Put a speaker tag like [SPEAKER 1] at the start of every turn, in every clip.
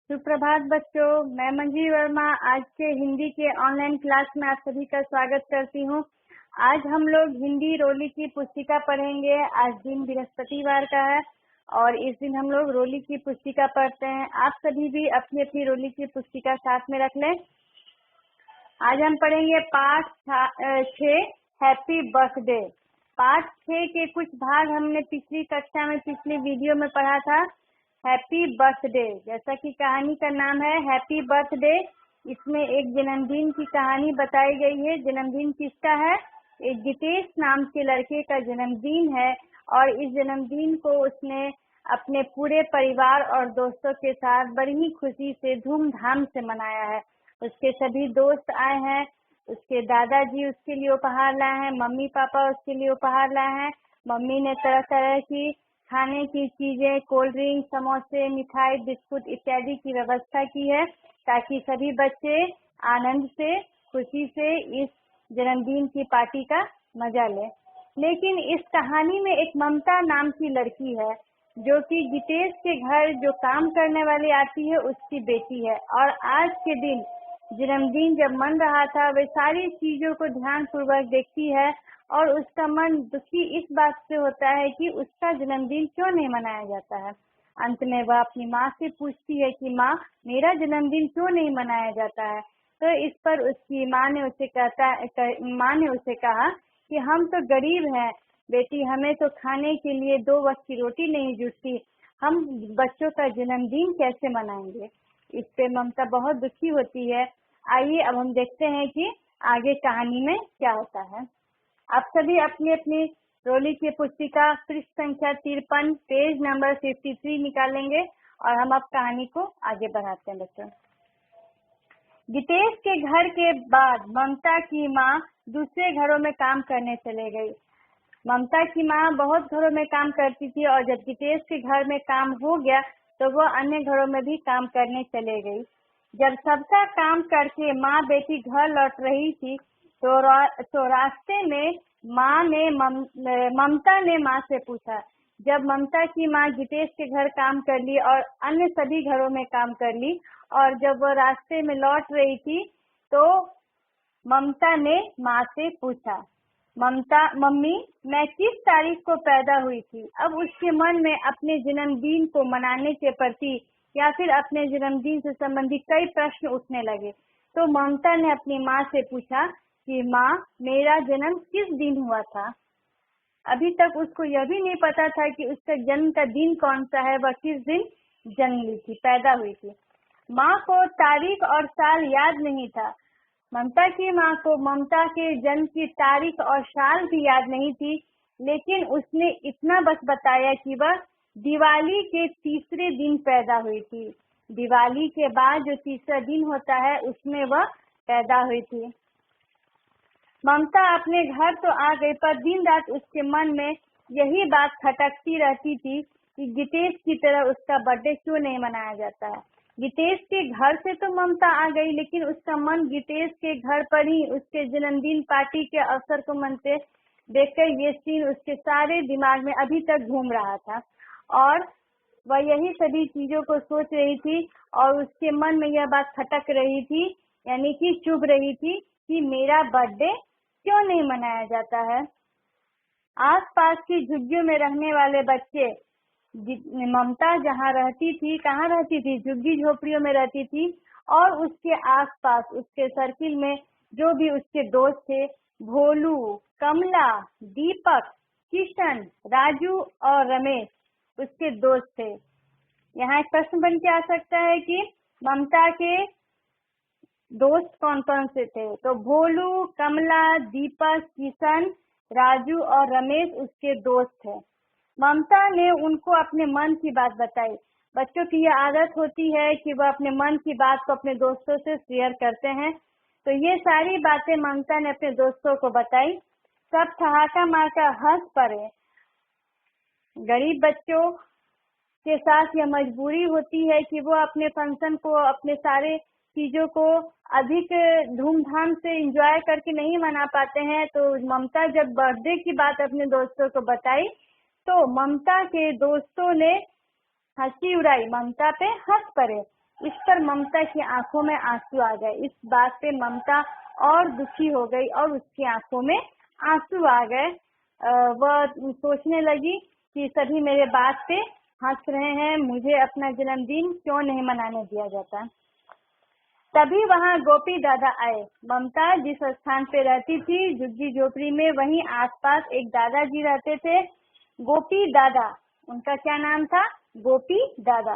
[SPEAKER 1] सुप्रभात बच्चों, मैं मंजी वर्मा आज के हिंदी के ऑनलाइन क्लास में आप सभी का स्वागत करती हूँ। आज हम लोग हिंदी रोली की पुस्तिका पढ़ेंगे। आज दिन बृहस्पतिवार का है और इस दिन हम लोग रोली की पुस्तिका पढ़ते हैं। आप सभी भी अपनी अपनी रोली की पुस्तिका साथ में रख लें। आज हम पढ़ेंगे पाठ 6 हैप्पी बर्थडे। पाठ 6 के कुछ भाग हमने पिछली कक्षा में पिछली वीडियो में पढ़ा था। हैप्पी बर्थडे, जैसा कि कहानी का नाम है हैप्पी बर्थडे, इसमें एक जन्मदिन की कहानी बताई गई है। जन्मदिन किसका है? एक जितेश नाम के लड़के का जन्मदिन है और इस जन्मदिन को उसने अपने पूरे परिवार और दोस्तों के साथ बड़ी ही खुशी से धूमधाम से मनाया है। उसके सभी दोस्त आए हैं, उसके दादाजी उसके लिए उपहार लाए हैं, मम्मी पापा उसके लिए उपहार लाए हैं। मम्मी ने तरह तरह की खाने की चीजें, कोल्ड ड्रिंक, समोसे, मिठाई, बिस्कुट इत्यादि की व्यवस्था की है ताकि सभी बच्चे आनंद से, खुशी से इस जन्मदिन की पार्टी का मजा लें। लेकिन इस कहानी में एक ममता नाम की लड़की है जो कि जितेश के घर जो काम करने वाली आती है उसकी बेटी है। और आज के दिन जन्मदिन जब मन रहा था वे सारी चीजों को ध्यान पूर्वक देखती है और उसका मन दुखी इस बात से होता है कि उसका जन्मदिन क्यों नहीं मनाया जाता है। अंत में वह अपनी माँ से पूछती है कि माँ, मेरा जन्मदिन क्यों नहीं मनाया जाता है। तो इस पर उसकी माँ ने उसे कहा कि हम तो गरीब हैं बेटी, हमें तो खाने के लिए 2 वक्त की रोटी नहीं जुटती, हम बच्चों का जन्मदिन कैसे मनाएंगे। इस पे ममता बहुत दुखी होती है। आइए अब हम देखते हैं कि आगे कहानी में क्या होता है। आप सभी अपनी अपनी रोली की पुस्तिका पृष्ठ संख्या 53 पेज नंबर 53 निकालेंगे और हम अब कहानी को आगे बढ़ाते हैं बच्चों। जितेश के घर के बाद ममता की माँ दूसरे घरों में काम करने चले गई। ममता की माँ बहुत घरों में काम करती थी और जब जितेश के घर में काम हो गया तो वह अन्य घरों में भी काम करने चले गई। जब सबका काम करके माँ बेटी घर लौट रही थी तो रास्ते में ममता ने माँ से पूछा। जब ममता की माँ जितेश के घर काम कर ली और अन्य सभी घरों में काम कर ली और जब वो रास्ते में लौट रही थी तो ममता ने माँ से पूछा, मम्मी मैं किस तारीख को पैदा हुई थी। अब उसके मन में अपने जन्मदिन को मनाने के प्रति या फिर अपने जन्मदिन से संबंधित कई प्रश्न उठने लगे। तो ममता ने अपनी माँ से पूछा कि माँ, मेरा जन्म किस दिन हुआ था। अभी तक उसको यह भी नहीं पता था कि उसका जन्म का दिन कौन सा है, वह किस दिन जन्म ली थी, पैदा हुई थी। माँ को तारीख और साल याद नहीं था। ममता की माँ को ममता के जन्म की तारीख और साल भी याद नहीं थी, लेकिन उसने इतना बस बताया कि वह दिवाली के तीसरे दिन पैदा हुई थी। दिवाली के बाद जो तीसरा दिन होता है उसमें वह पैदा हुई थी। ममता अपने घर तो आ गई पर दिन रात उसके मन में यही बात खटकती रहती थी कि जितेश की तरह उसका बर्थडे क्यों नहीं मनाया जाता है। जितेश के घर से तो ममता आ गई लेकिन उसका मन जितेश के घर पर ही उसके जन्मदिन पार्टी के अवसर को मनते देखकर ये सीन उसके सारे दिमाग में अभी तक घूम रहा था और वह यही सभी चीजों को सोच रही थी और उसके मन में यह बात खटक रही थी, यानी कि चुभ रही थी कि मेरा बर्थडे क्यों नहीं मनाया जाता है। आसपास की झुग्गियों में रहने वाले बच्चे, ममता जहाँ रहती थी, कहाँ रहती थी, झुग्गी झोपड़ियों में रहती थी और उसके आसपास उसके सर्किल में जो भी उसके दोस्त थे, भोलू, कमला, दीपक, किशन, राजू और रमेश उसके दोस्त थे। यहाँ एक प्रश्न बन के आ सकता है कि ममता के दोस्त कौन कौन से थे। तो भोलू, कमला, दीपक, किशन, राजू और रमेश उसके दोस्त थे। ममता ने उनको अपने मन की बात बताई। बच्चों की यह आदत होती है कि वह अपने मन की बात को अपने दोस्तों से शेयर करते हैं। तो ये सारी बातें ममता ने अपने दोस्तों को बताई। सब ठहाका मारकर हंस पड़े। गरीब बच्चों के साथ यह मजबूरी होती है कि वो अपने फंक्शन को, अपने सारे चीजों को अधिक धूमधाम से एंजॉय करके नहीं मना पाते हैं। तो ममता जब बर्थडे की बात अपने दोस्तों को बताई तो ममता के दोस्तों ने हंसी उड़ाई, ममता पे हंस पड़े इस पर ममता की आंखों में आंसू आ गए। इस बात पे ममता और दुखी हो गई और उसकी आंखों में आंसू आ गए। वह सोचने लगी कि सभी मेरे बात पे हंस रहे हैं, मुझे अपना जन्मदिन क्यों नहीं मनाने दिया जाता। तभी वहाँ गोपी दादा आए। ममता जिस स्थान पे रहती थी झुग्गी झोपड़ी में, वहीं आसपास एक दादाजी रहते थे, गोपी दादा। उनका क्या नाम था? गोपी दादा।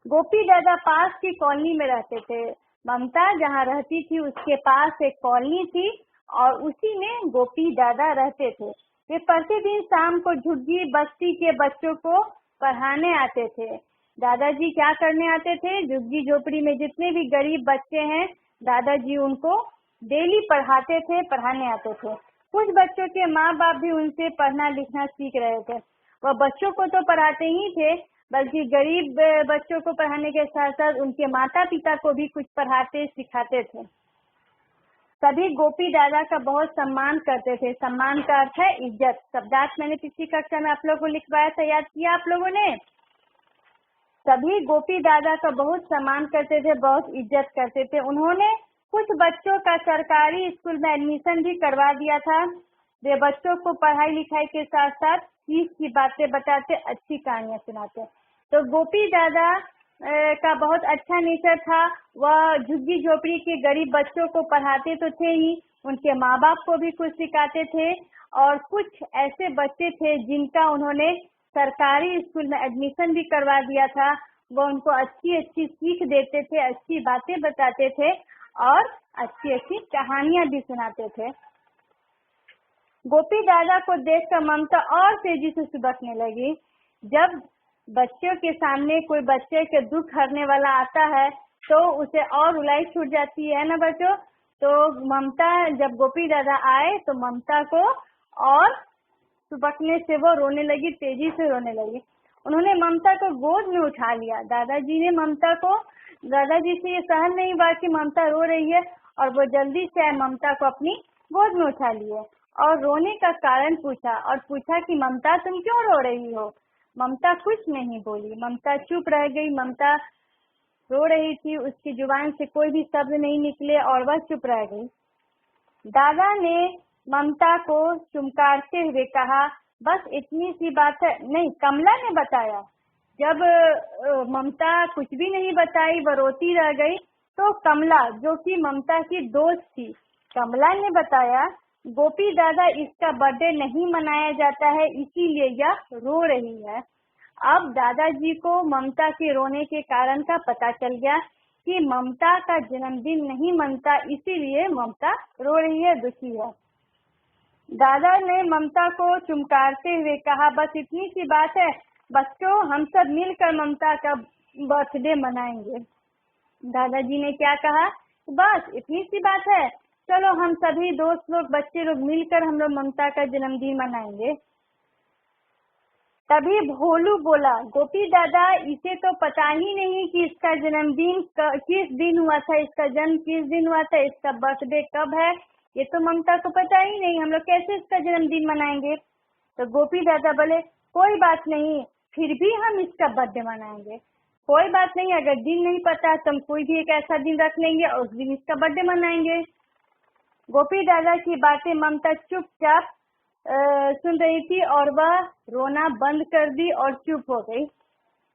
[SPEAKER 1] गोपी दादा पास की कॉलोनी में रहते थे। ममता जहाँ रहती थी उसके पास एक कॉलोनी थी और उसी में गोपी दादा रहते थे। वे प्रतिदिन शाम को झुग्गी बस्ती के बच्चों को पढ़ाने आते थे। दादाजी क्या करने आते थे? झुग्गी झोपड़ी में जितने भी गरीब बच्चे हैं, दादाजी उनको डेली पढ़ाते थे, पढ़ाने आते थे। कुछ बच्चों के माँ बाप भी उनसे पढ़ना लिखना सीख रहे थे। वह बच्चों को तो पढ़ाते ही थे, बल्कि गरीब बच्चों को पढ़ाने के साथ साथ उनके माता पिता को भी कुछ पढ़ाते सिखाते थे। सभी गोपी दादा का बहुत सम्मान करते थे। सम्मान का अर्थ है इज्जत। शब्दार्थ मैंने पिछली कक्षा में आप लोगों को लिखवाया था, याद किया आप लोगों ने? सभी गोपी दादा का बहुत सम्मान करते थे, बहुत इज्जत करते थे। उन्होंने कुछ बच्चों का सरकारी स्कूल में एडमिशन भी करवा दिया था। वे बच्चों को पढ़ाई लिखाई के साथ साथ सीख की बातें बताते, अच्छी कहानियां सुनाते। तो गोपी दादा का बहुत अच्छा नेचर था। वह झुग्गी झोपड़ी के गरीब बच्चों को पढ़ाते तो थे ही, उनके माँ बाप को भी कुछ सिखाते थे। और कुछ ऐसे बच्चे थे जिनका उन्होंने सरकारी स्कूल में एडमिशन भी करवा दिया था। वो उनको अच्छी अच्छी सीख देते थे, अच्छी बातें बताते थे और अच्छी अच्छी कहानियां भी सुनाते थे। गोपी दादा को देखकर ममता और तेजी से सुबकने लगी। जब बच्चों के सामने कोई बच्चे के दुख हरने वाला आता है तो उसे और रुलाई छूट जाती है ना बच्चों। तो ममता, जब गोपी दादा आए तो ममता को और सुबकने से वो रोने लगी, तेजी से रोने लगी। उन्होंने ममता को गोद में उठा लिया। दादाजी ने ममता को, दादाजी से ये सहन नहीं हुआ कि ममता रो रही है और वो जल्दी से ममता को अपनी गोद में उठा लिए और रोने का कारण पूछा और पूछा कि ममता तुम क्यों रो रही हो? ममता कुछ नहीं बोली, ममता चुप रह गई। ममता रो रही थी, उसकी जुबान से कोई भी शब्द नहीं निकले और वह चुप रह गई। दादा ने ममता को चुमकारते हुए कहा, बस इतनी सी बात है। नहीं, कमला ने बताया। जब ममता कुछ भी नहीं बताई, वह रोती रह गई, तो कमला, जो कि ममता की दोस्त थी, कमला ने बताया, गोपी दादा इसका बर्थडे नहीं मनाया जाता है, इसीलिए यह रो रही है। अब दादाजी को ममता के रोने के कारण का पता चल गया कि ममता का जन्मदिन नहीं मनता, इसीलिए ममता रो रही है, दुखी है। दादा ने ममता को चुमकारते हुए कहा, बस इतनी सी बात है बच्चों, हम सब मिलकर ममता का बर्थडे मनाएंगे। दादाजी ने क्या कहा? बस इतनी सी बात है, चलो हम सभी दोस्त लोग, बच्चे लोग मिलकर हम लोग ममता का जन्मदिन मनाएंगे। तभी भोलू बोला, गोपी दादा, इसे तो पता ही नहीं कि इसका जन्मदिन किस दिन हुआ था, इसका जन्म किस दिन हुआ था, इसका बर्थडे कब है, ये तो ममता को पता ही नहीं, हम लोग कैसे इसका जन्मदिन मनाएंगे। तो गोपी दादा बोले, कोई बात नहीं, फिर भी हम इसका बर्थडे मनाएंगे। कोई बात नहीं, अगर दिन नहीं पता तो हम कोई भी एक ऐसा दिन रख लेंगे और उस दिन इसका बर्थडे मनाएंगे। गोपी दादा की बातें ममता चुपचाप सुन रही थी और वह रोना बंद कर दी और चुप हो गई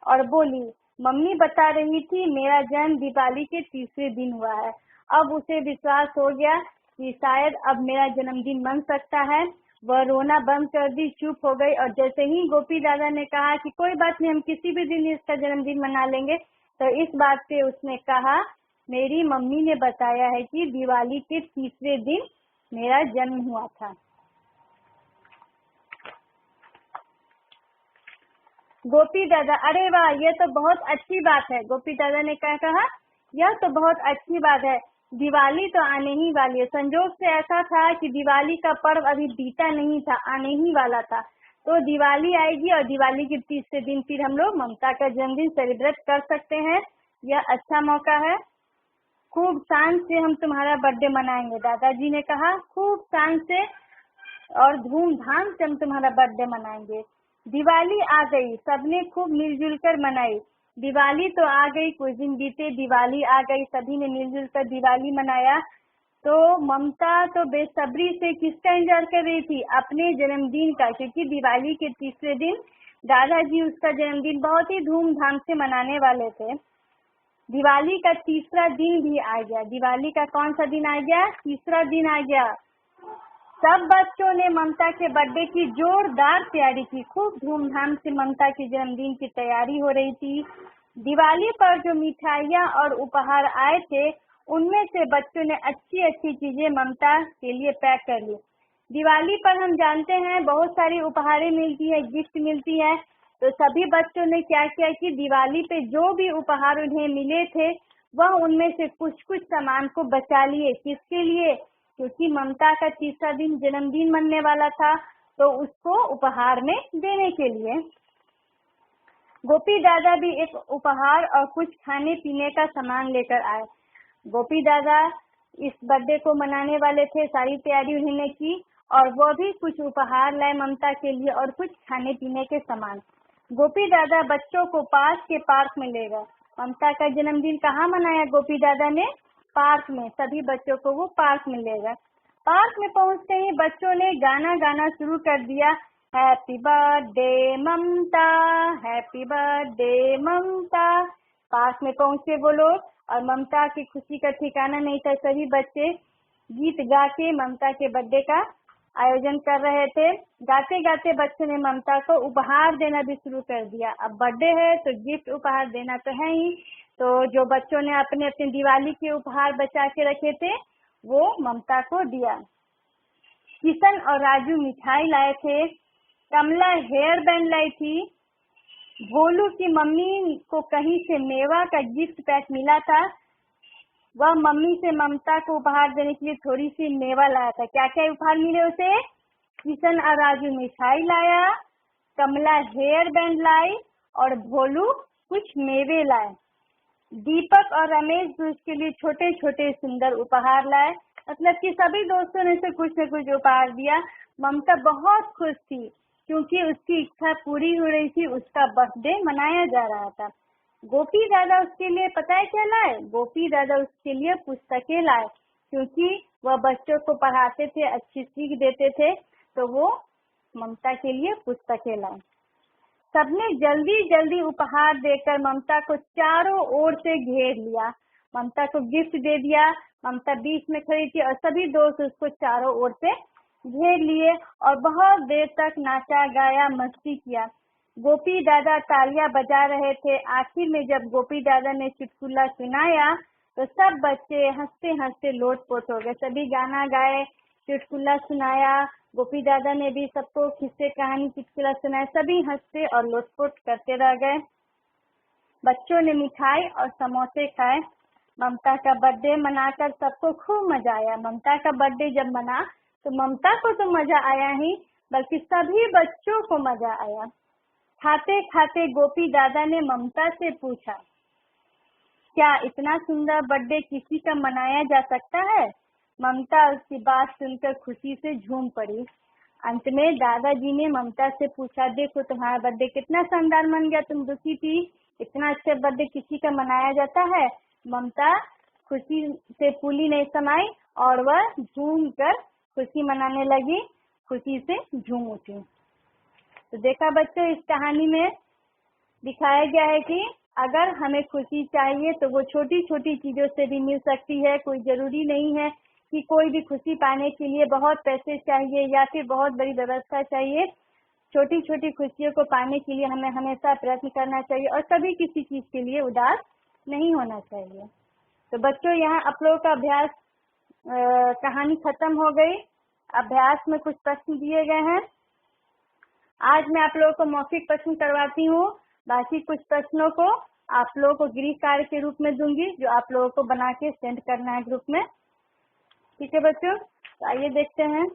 [SPEAKER 1] और बोली, मम्मी बता रही थी मेरा जन्म दिवाली के तीसरे दिन हुआ है। अब उसे विश्वास हो गया कि शायद अब मेरा जन्मदिन मन सकता है। वह रोना बंद कर दी, चुप हो गई और जैसे ही गोपी दादा ने कहा कि कोई बात नहीं, हम किसी भी दिन इसका जन्मदिन मना लेंगे, तो इस बात पे उसने कहा, मेरी मम्मी ने बताया है कि दिवाली के तीसरे दिन मेरा जन्म हुआ था। गोपी दादा, अरे वाह, ये तो बहुत अच्छी बात है। गोपी दादा ने क्या कहा? यह तो बहुत अच्छी बात है, दिवाली तो आने ही वाली है। संजोग से ऐसा था कि दिवाली का पर्व अभी बीता नहीं था, आने ही वाला था। तो दिवाली आएगी और दिवाली के तीसरे दिन फिर हम लोग ममता का जन्मदिन सेलिब्रेट कर सकते हैं। यह अच्छा मौका है। खूब शान से हम तुम्हारा बर्थडे मनाएंगे। दादाजी ने कहा, खूब शान से और धूमधाम से हम तुम्हारा बर्थडे मनाएंगे। दिवाली आ गई, सबने खूब मिलजुल कर मनाई। दिवाली तो आ गई, कुछ दिन बीते, दिवाली आ गई, सभी ने मिलजुल कर दिवाली मनाया। तो ममता तो बेसब्री से किसका इंतजार कर रही थी? अपने जन्मदिन का, क्योंकि दिवाली के तीसरे दिन दादाजी उसका जन्मदिन बहुत ही धूमधाम से मनाने वाले थे। दिवाली का तीसरा दिन भी आ गया। दिवाली का कौन सा दिन आ गया? तीसरा दिन आ गया। सब बच्चों ने ममता के बर्थडे की जोरदार तैयारी की। खूब धूमधाम से ममता के जन्मदिन की तैयारी हो रही थी। दिवाली पर जो मिठाइयाँ और उपहार आए थे, उनमें से बच्चों ने अच्छी अच्छी चीजें ममता के लिए पैक कर ली। दिवाली पर हम जानते हैं बहुत सारी उपहारें मिलती है, गिफ्ट मिलती है। तो सभी बच्चों ने क्या किया कि दिवाली पे जो भी उपहार उन्हें मिले थे, वह उनमें से कुछ कुछ सामान को बचा लिए। किसके लिए? क्योंकि ममता का तीसरा दिन जन्मदिन मनने वाला था, तो उसको उपहार में देने के लिए। गोपी दादा भी एक उपहार और कुछ खाने पीने का सामान लेकर आए। गोपी दादा इस बर्थडे को मनाने वाले थे, सारी तैयारी उन्होंने की, और वो भी कुछ उपहार लाए ममता के लिए और कुछ खाने पीने के सामान। गोपी दादा बच्चों को पास के पार्क में ले गए। ममता का जन्मदिन कहाँ मनाया गोपी दादा ने? पार्क में। सभी बच्चों को वो पार्क में ले गए। पार्क में पहुंचते ही बच्चों ने गाना गाना शुरू कर दिया। हैप्पी बर्थडे ममता, हैप्पी बर्थडे ममता। पार्क में पहुंचे वो लोग, और ममता की खुशी का ठिकाना नहीं था। सभी बच्चे गीत गा के ममता के बर्थडे का आयोजन कर रहे थे। गाते गाते बच्चों ने ममता को उपहार देना भी शुरू कर दिया। अब बर्थडे है तो गिफ्ट उपहार देना तो है ही। तो जो बच्चों ने अपने अपने दिवाली के उपहार बचा के रखे थे, वो ममता को दिया। किशन और राजू मिठाई लाए थे। कमला हेयर बैंड लाई थी। भोलू की मम्मी को कहीं से मेवा का गिफ्ट पैक मिला था। वह मम्मी से ममता को उपहार देने के लिए थोड़ी सी मेवा लाया था। क्या क्या उपहार मिले उसे? किशन और राजू मिठाई लाया, कमला हेयर बैंड लाई, और भोलू कुछ मेवे लाए। दीपक और रमेश भी उसके लिए छोटे छोटे सुंदर उपहार लाए। मतलब कि सभी दोस्तों ने से कुछ न कुछ उपहार दिया। ममता बहुत खुश थी, क्योंकि उसकी इच्छा पूरी हो रही थी, उसका बर्थडे मनाया जा रहा था। गोपी दादा उसके लिए पता है क्या लाए? गोपी दादा उसके लिए पुस्तकें लाए, क्योंकि वह बच्चों को पढ़ाते थे, अच्छी सीख देते थे, तो वो ममता के लिए पुस्तकें लाए। सबने जल्दी जल्दी उपहार देकर ममता को चारों ओर से घेर लिया। ममता को गिफ्ट दे दिया। ममता बीच में खड़ी थी और सभी दोस्त उसको चारों ओर से घेर लिए और बहुत देर तक नाचा गाया, मस्ती किया। गोपी दादा तालियां बजा रहे थे। आखिर में जब गोपी दादा ने चुटकुला सुनाया, तो सब बच्चे हंसते हंसते लोटपोट हो गए। सभी गाना गाए, चुटकुला सुनाया। गोपी दादा ने भी सबको किस्से कहानी चुटकुला सुनाया। सभी हंसते और लोटपोट करते रह गए। बच्चों ने मिठाई और समोसे खाए। ममता का बर्थडे मनाकर सबको खूब मजा आया। ममता का बर्थडे जब मना तो ममता को तो मजा आया ही, बल्कि सभी बच्चों को मजा आया। खाते खाते गोपी दादा ने ममता से पूछा, क्या इतना सुंदर बर्थडे किसी का मनाया जा सकता है? ममता उसकी बात सुनकर खुशी से झूम पड़ी। अंत में दादाजी ने ममता से पूछा, देखो तुम्हारा बर्थडे कितना शानदार मन गया, तुम दुखी थी, इतना अच्छा बर्थडे किसी का मनाया जाता है? ममता खुशी से फूली नहीं समाई और वह झूम कर खुशी मनाने लगी, खुशी से झूम उठी। तो देखा बच्चों, इस कहानी में दिखाया गया है कि अगर हमें खुशी चाहिए तो वो छोटी छोटी चीजों से भी मिल सकती है। कोई जरूरी नहीं है कि कोई भी खुशी पाने के लिए बहुत पैसे चाहिए या फिर बहुत बड़ी व्यवस्था चाहिए। छोटी छोटी खुशियों को पाने के लिए हमें हमेशा प्रयत्न करना चाहिए और कभी किसी चीज के लिए उदास नहीं होना चाहिए। तो बच्चों, यहाँ आप लोगों का अभ्यास कहानी खत्म हो गई। अभ्यास में कुछ प्रश्न दिए गए हैं। आज मैं आप लोगों को मौखिक प्रश्न करवाती हूँ। बाकी कुछ प्रश्नों को आप लोगों को गृह कार्य के रूप में दूंगी, जो आप लोगों को बना के सेंड करना है ग्रुप में। ठीक है बच्चों, तो आइए देखते हैं।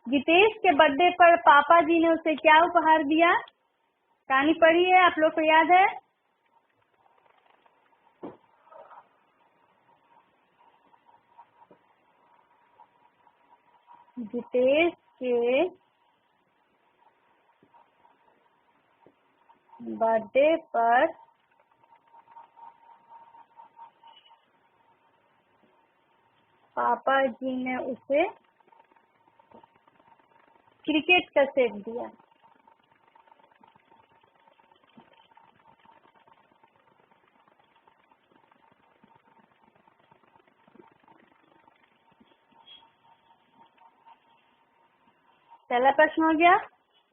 [SPEAKER 1] जितेश के बर्थडे पर पापा जी ने उसे क्या उपहार दिया? कहानी पढ़ी है, आप लोग को याद है? जितेश के बर्थडे पर पापा जी ने उसे क्रिकेट का सेट दिया। पहला प्रश्न हो गया।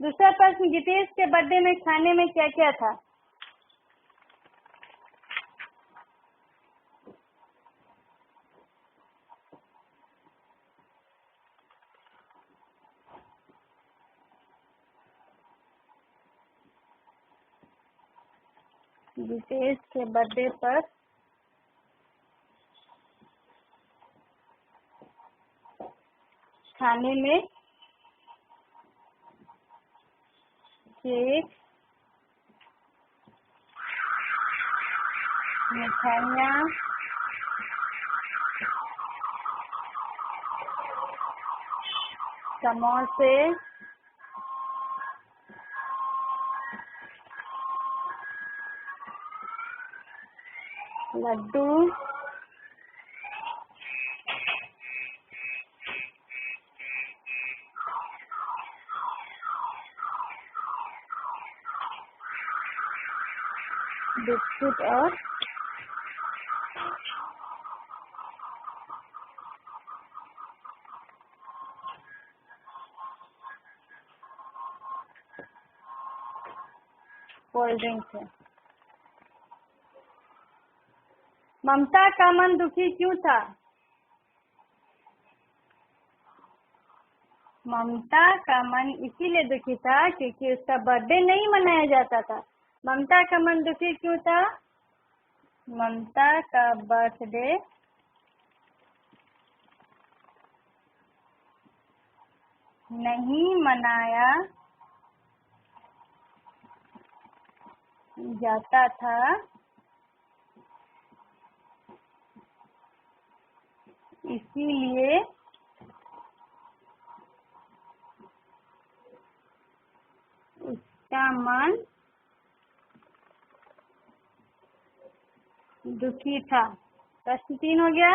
[SPEAKER 1] दूसरा प्रश्न, जितेश के बर्थडे में खाने में क्या क्या था? जितेश के बर्थडे पर खाने में केक, मिठाइयाँ, समोसे, लड्डू, बिस्कुट और कोल्ड ड्रिंक है। ममता का मन दुखी क्यों था? ममता का मन इसीलिए दुखी था क्योंकि उसका बर्थडे नहीं मनाया जाता था। ममता का मन दुखी क्यों था? ममता का बर्थडे नहीं मनाया जाता था, इसीलिए उसका मन दुखी था। प्रश्न 3 हो गया।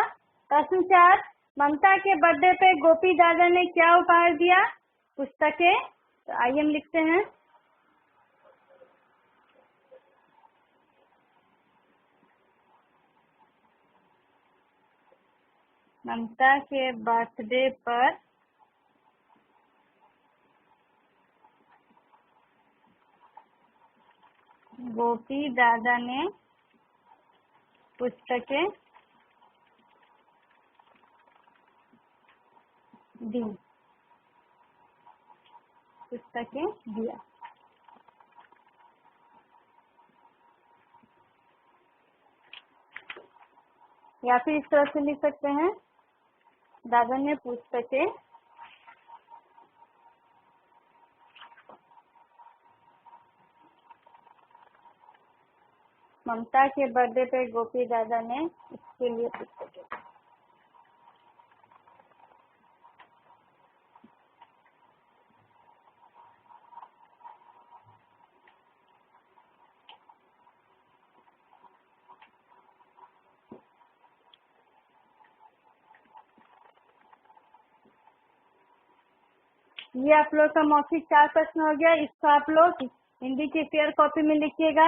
[SPEAKER 1] प्रश्न 4, ममता के बर्थडे पे गोपी दादा ने क्या उपहार दिया? पुस्तकें। तो आइए हम लिखते हैं। ममता के बर्थडे पर गोपी दादा ने पुस्तकें दी, पुस्तकें दिया। या फिर इस तरह से लिख सकते हैं, दादा ने पुस्तकें ममता के बर्थडे पे गोपी दादा ने उसके लिए पुस्तकें। ये आप लोग का मौखिक 4 प्रश्न हो गया। इसको आप लोग हिंदी की फेयर कॉपी में लिखिएगा।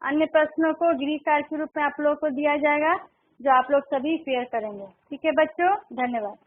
[SPEAKER 1] अन्य प्रश्नों को गृह कार्य के रूप में आप लोग को दिया जाएगा, जो आप लोग सभी फेयर करेंगे। ठीक है बच्चों, धन्यवाद।